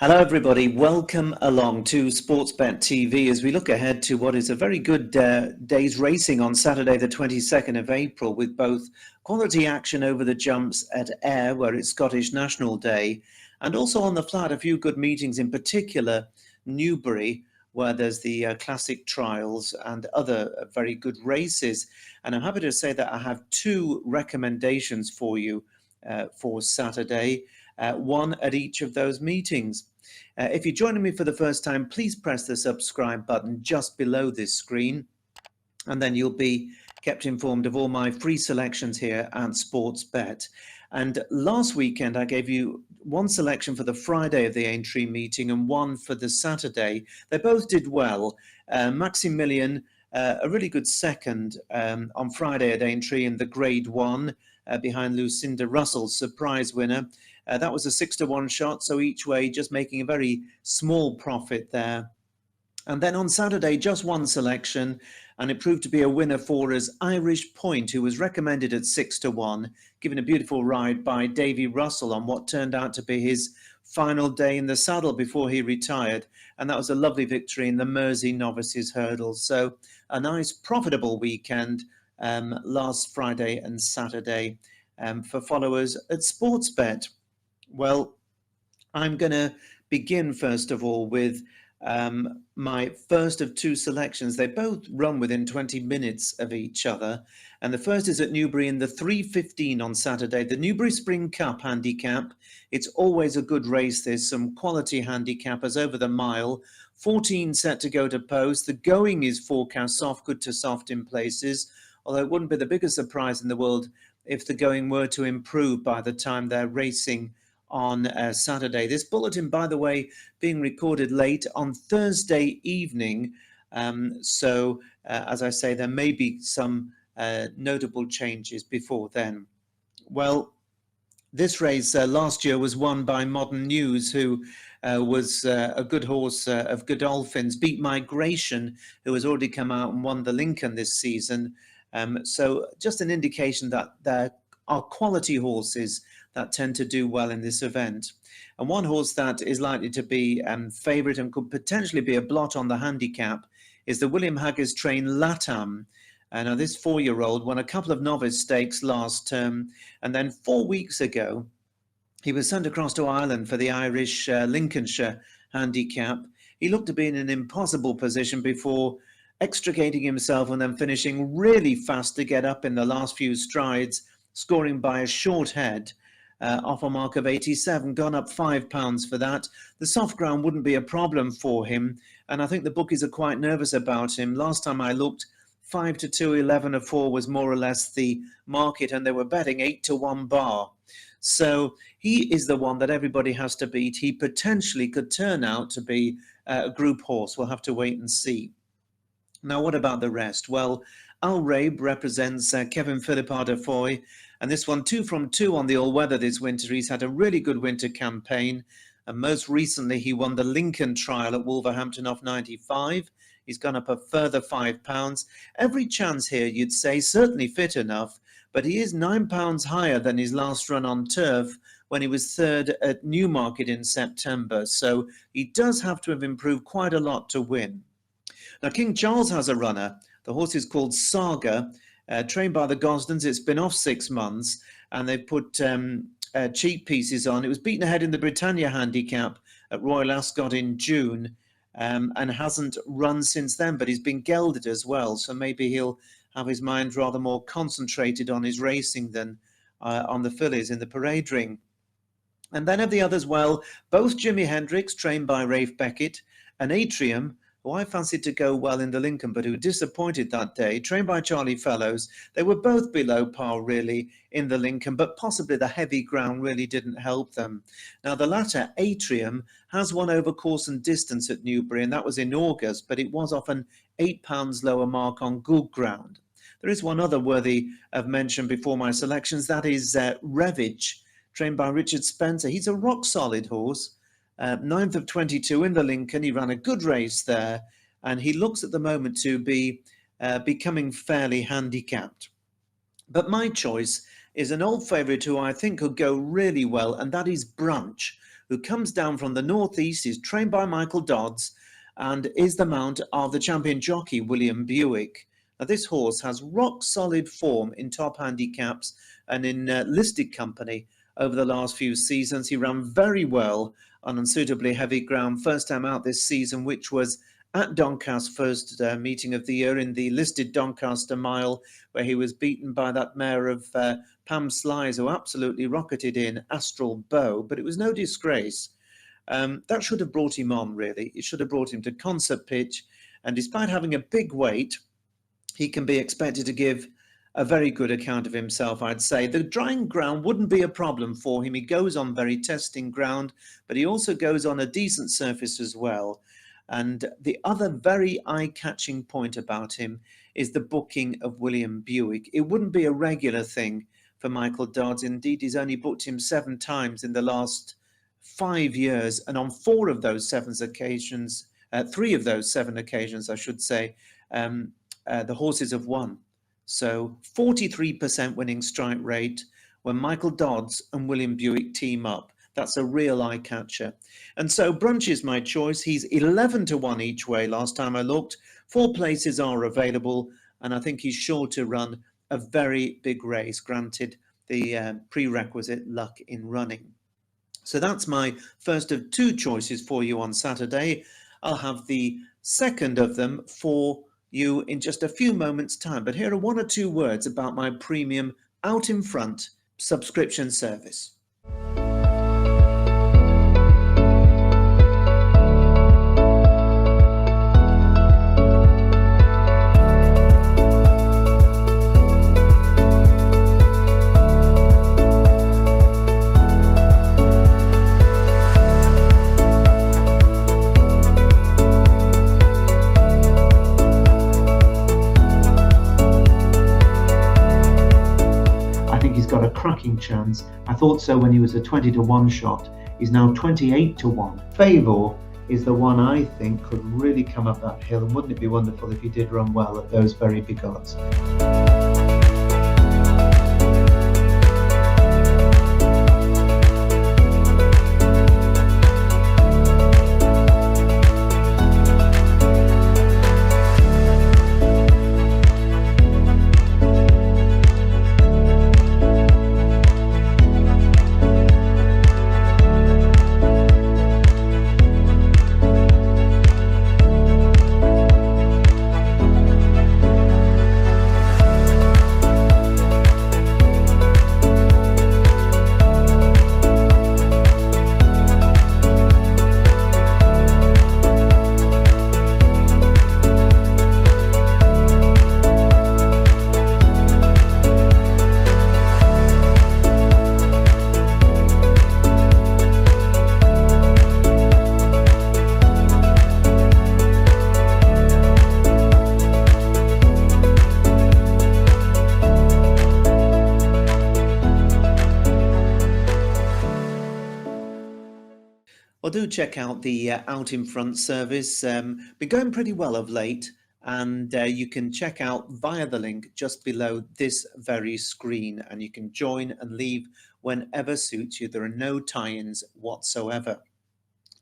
Hello, everybody. Welcome along to Sportsbet TV as we look ahead to what is a very good day's racing on Saturday, the 22nd of April, with both quality action over the jumps at Ayr, where it's Scottish National Day, and also on the flat, a few good meetings, in particular Newbury, where there's the classic trials and other very good races. And I'm happy to say that I have two recommendations for you for Saturday, one at each of those meetings. If you're joining me for the first time, please press the subscribe button just below this screen, and then you'll be kept informed of all my free selections here at Sportsbet. And last weekend, I gave you one selection for the Friday of the Aintree meeting and one for the Saturday. They both did well. Maximilian, a really good second on Friday at Aintree in the Grade 1 behind Lucinda Russell, surprise winner. That was a 6-to-1 shot, so each way just making a very small profit there. And then on Saturday, just one selection, and it proved to be a winner for us, Irish Point, who was recommended at 6-to-1, given a beautiful ride by Davy Russell on what turned out to be his final day in the saddle before he retired. And that was a lovely victory in the Mersey Novices Hurdle. So a nice, profitable weekend last Friday and Saturday for followers at Sportsbet. Well, I'm going to begin, first of all, with my first of two selections. They both run within 20 minutes of each other. And the first is at Newbury in the 3:15 on Saturday, the Newbury Spring Cup handicap. It's always a good race. There's some quality handicappers over the mile. 14 set to go to post. The going is forecast soft, good to soft in places, although it wouldn't be the biggest surprise in the world if the going were to improve by the time they're racing on Saturday. This bulletin, by the way, being recorded late on Thursday evening. As I say, there may be some notable changes before then. Well, this race last year was won by Modern News, who was a good horse of Godolphin's, beat Migration, who has already come out and won the Lincoln this season. So just an indication that there are quality horses that tend to do well in this event. And one horse that is likely to be favourite and could potentially be a blot on the handicap is the William Haggas trained Latam. Now this 4-year-old won a couple of novice stakes last term, and then 4 weeks ago he was sent across to Ireland for the Irish Lincolnshire handicap. He looked to be in an impossible position before extricating himself and then finishing really fast to get up in the last few strides, scoring by a short head. Off a mark of 87, gone up £5 for that. The soft ground wouldn't be a problem for him, and I think the bookies are quite nervous about him. Last time I looked, 5-2, 11-4 was more or less the market, and they were betting 8-1 bar. So he is the one that everybody has to beat. He potentially could turn out to be a group horse. We'll have to wait and see. Now, what about the rest? Well, Al Rabe represents Kevin Philippard de Foy, and this one 2 from 2 on the all-weather this winter. He's had a really good winter campaign, and most recently he won the Lincoln Trial at Wolverhampton off 95. He's gone up a further £5. Every chance here, you'd say, certainly fit enough, but he is £9 higher than his last run on turf when he was third at Newmarket in September. So he does have to have improved quite a lot to win. Now, King Charles has a runner. The horse is called Saga, trained by the Gosdens. It's been off 6 months, and they've put cheap pieces on. It was beaten ahead in the Britannia handicap at Royal Ascot in June, and hasn't run since then, but he's been gelded as well. So maybe he'll have his mind rather more concentrated on his racing than on the fillies in the parade ring. And then of the others, well, both Jimi Hendrix, trained by Rafe Beckett, and Atrium, who I fancied to go well in the Lincoln, but who disappointed that day, trained by Charlie Fellows. They were both below par, really, in the Lincoln, but possibly the heavy ground really didn't help them. Now, the latter, Atrium, has won over course and distance at Newbury, and that was in August, but it was off an £8 lower mark on good ground. There is one other worthy of mention before my selections. That is Revage, trained by Richard Spencer. He's a rock-solid horse. 9th of 22 in the Lincoln. He ran a good race there, and he looks at the moment to be becoming fairly handicapped. But my choice is an old favourite who I think could go really well, and that is Brunch, who comes down from the northeast, is trained by Michael Dodds, and is the mount of the champion jockey William Buick. Now, this horse has rock solid form in top handicaps and in listed company over the last few seasons. He ran very well on unsuitably heavy ground first time out this season, which was at Doncaster, first meeting of the year in the listed Doncaster Mile, where he was beaten by that mare of Pam Sly's, who absolutely rocketed in, Astral Bow, but it was no disgrace. That should have brought him on, really. It should have brought him to concert pitch, and despite having a big weight, he can be expected to give a very good account of himself, I'd say. The drying ground wouldn't be a problem for him. He goes on very testing ground, but he also goes on a decent surface as well. And the other very eye-catching point about him is the booking of William Buick. It wouldn't be a regular thing for Michael Dodds. Indeed, he's only booked him 7 times in the last 5 years. And on 4 of those 7 occasions, 3 of those 7 occasions, I should say, the horses have won. So 43% winning strike rate when Michael Dodds and William Buick team up. That's a real eye catcher. And so Brunch is my choice. He's 11 to 1 each way last time I looked. 4 places are available, and I think he's sure to run a very big race, granted the prerequisite luck in running. So that's my first of 2 choices for you on Saturday. I'll have the second of them for you in just a few moments' time. But here are 1 or 2 words about my premium Out in Front subscription service. Got a cracking chance. I thought so when he was a 20 to 1 shot. He's now 28 to 1. Favor is the one I think could really come up that hill, and wouldn't it be wonderful if he did run well at those very big odds? Well, do check out the Out in Front service. Been going pretty well of late, and you can check out via the link just below this very screen, and you can join and leave whenever suits you. There are no tie-ins whatsoever.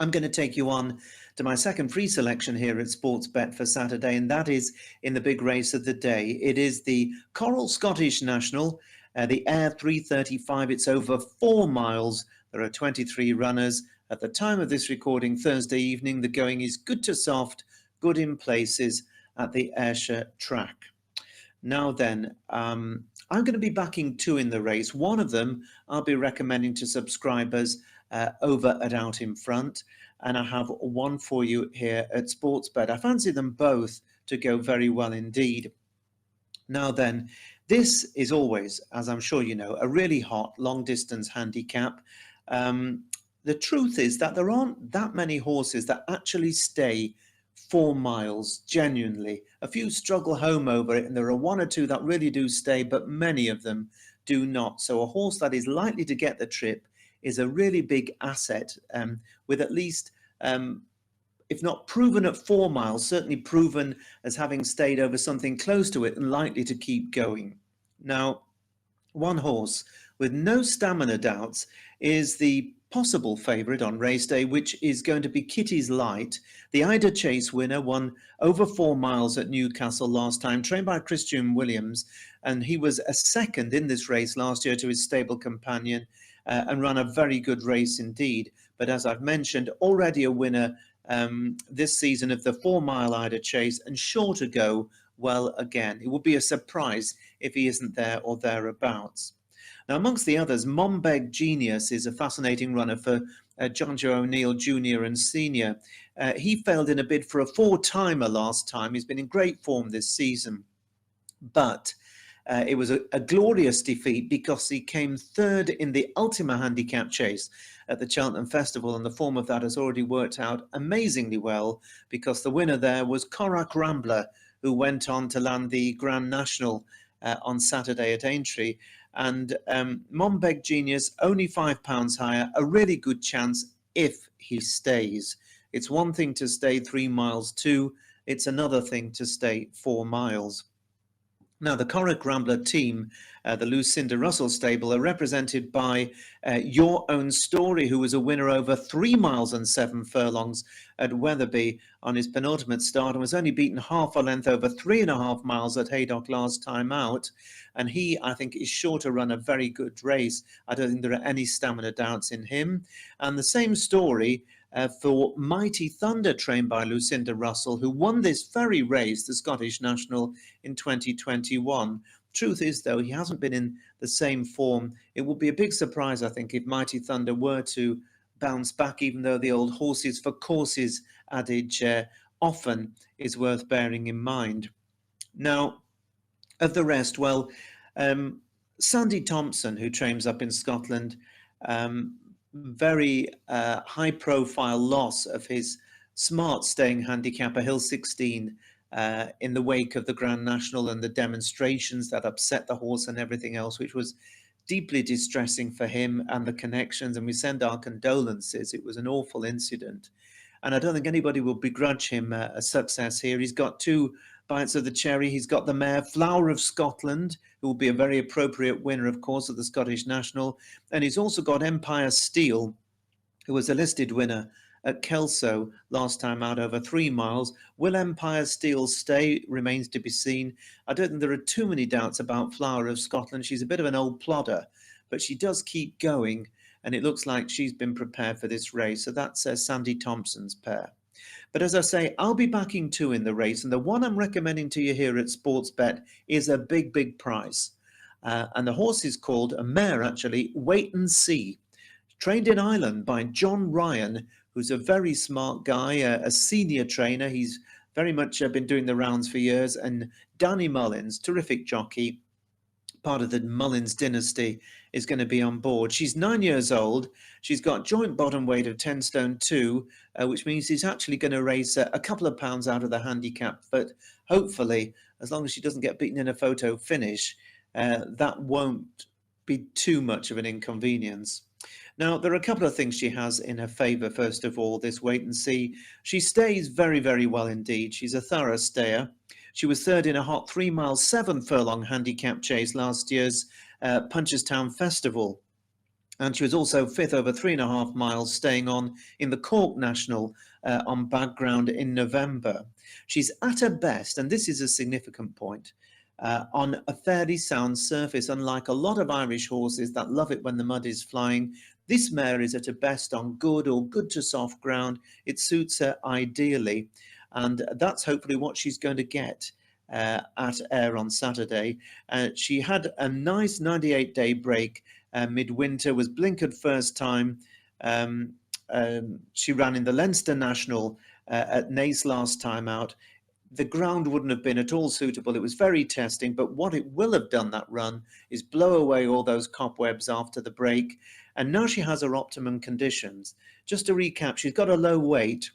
I'm going to take you on to my second free selection here at Sportsbet for Saturday, and that is in the big race of the day. It is the Coral Scottish National, the Ayr 335. It's over 4 miles. There are 23 runners. At the time of this recording, Thursday evening, the going is good to soft, good in places at the Ayrshire track. Now then, I'm going to be backing 2 in the race. One of them I'll be recommending to subscribers over at Out in Front, and I have one for you here at Sportsbet. I fancy them both to go very well indeed. Now then, this is always, as I'm sure you know, a really hot long distance handicap. The truth is that there aren't that many horses that actually stay 4 miles, genuinely. A few struggle home over it, and there are 1 or 2 that really do stay, but many of them do not. So a horse that is likely to get the trip is a really big asset, with at least, if not proven at 4 miles, certainly proven as having stayed over something close to it and likely to keep going. Now, one horse with no stamina doubts is the possible favourite on race day, which is going to be Kitty's Light. The Ida Chase winner won over 4 miles at Newcastle last time, trained by Christian Williams, and he was a second in this race last year to his stable companion and ran a very good race indeed. But as I've mentioned, already a winner this season of the 4 mile Ida Chase, and sure to go well again. It would be a surprise if he isn't there or thereabouts. Now, amongst the others, Mombeg Genius is a fascinating runner for John Joe O'Neill Jr. and Senior. He failed in a bid for a 4-timer last time. He's been in great form this season, but it was a glorious defeat because he came third in the Ultima Handicap Chase at the Cheltenham Festival, and the form of that has already worked out amazingly well because the winner there was Corach Rambler, who went on to land the Grand National on Saturday at Aintree. And Mombeg Genius, only £5 higher, a really good chance if he stays. It's one thing to stay 3 miles too, it's another thing to stay 4 miles. Now, the Corach Rambler team, the Lucinda Russell stable, are represented by Your Own Story, who was a winner over 3 miles and 7 furlongs at Wetherby on his penultimate start and was only beaten half a length over 3.5 miles at Haydock last time out. And he, I think, is sure to run a very good race. I don't think there are any stamina doubts in him. And the same story for Mighty Thunder, trained by Lucinda Russell, who won this very race, the Scottish National, in 2021. Truth is, though, he hasn't been in the same form. It would be a big surprise, I think, if Mighty Thunder were to bounce back, even though the old horses for courses adage often is worth bearing in mind. Now, of the rest, well, Sandy Thompson, who trains up in Scotland, very high-profile loss of his smart staying handicapper Hill 16 in the wake of the Grand National and the demonstrations that upset the horse and everything else, which was deeply distressing for him and the connections, and we send our condolences. It was an awful incident, and I don't think anybody will begrudge him a success here. He's got 2 bites of the cherry. He's got the mare Flower of Scotland, who will be a very appropriate winner, of course, of the Scottish National. And he's also got Empire Steel, who was a listed winner at Kelso last time out over 3 miles. Will Empire Steel stay? Remains to be seen. I don't think there are too many doubts about Flower of Scotland. She's a bit of an old plodder, but she does keep going, and it looks like she's been prepared for this race. So that's Sandy Thompson's pair. But as I say, I'll be backing 2 in the race, and the one I'm recommending to you here at Sportsbet is a big, big price. And the horse is called, a mare actually, Wait and See. Trained in Ireland by John Ryan, who's a very smart guy, a senior trainer. He's very much been doing the rounds for years. And Danny Mullins, terrific jockey, part of the Mullins dynasty, is going to be on board. She's 9 years old. She's got joint bottom weight of 10 stone 2, which means she's actually going to race a couple of pounds out of the handicap. But hopefully, as long as she doesn't get beaten in a photo finish, that won't be too much of an inconvenience. Now, there are a couple of things she has in her favour. First of all, this Wait and See. She stays very, very well indeed. She's a thorough stayer. She was third in a hot 3 mile 7 furlong handicap chase last year's Punchestown Festival. And she was also 5th over 3.5 miles, staying on in the Cork National on background in November. She's at her best, and this is a significant point, on a fairly sound surface. Unlike a lot of Irish horses that love it when the mud is flying, this mare is at her best on good or good to soft ground. It suits her ideally, and that's hopefully what she's going to get at Ayr on Saturday. She had a nice 98-day break midwinter, was blinkered first time. She ran in the Leinster National at Naas last time out. The ground wouldn't have been at all suitable. It was very testing, but what it will have done, that run, is blow away all those cobwebs after the break. And now she has her optimum conditions. Just to recap, she's got a low weight.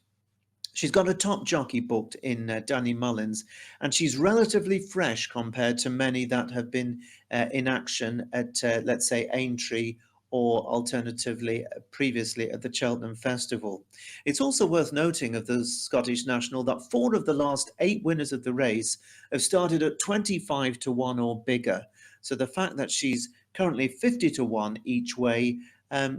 She's got a top jockey booked in Danny Mullins, and she's relatively fresh compared to many that have been in action at, let's say, Aintree, or alternatively previously at the Cheltenham Festival. It's also worth noting of the Scottish National that 4 of the last 8 winners of the race have started at 25 to 1 or bigger. So the fact that she's currently 50 to 1 each way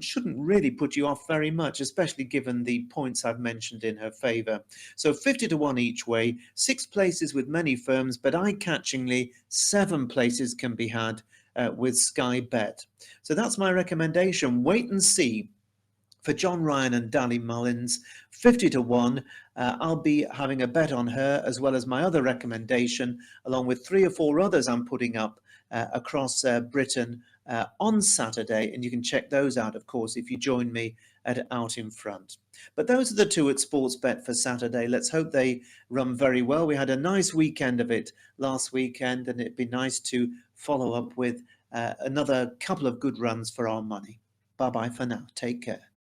shouldn't really put you off very much, especially given the points I've mentioned in her favour. So 50 to 1 each way, 6 places with many firms, but eye-catchingly 7 places can be had with Sky Bet. So that's my recommendation. Wait and see. For John Ryan and Dally Mullins, 50 to 1. I'll be having a bet on her as well as my other recommendation, along with 3 or 4 others I'm putting up across Britain on Saturday. And you can check those out, of course, if you join me at Out in Front. But those are the 2 at Sportsbet for Saturday. Let's hope they run very well. We had a nice weekend of it last weekend, and it'd be nice to follow up with another couple of good runs for our money. Bye-bye for now. Take care.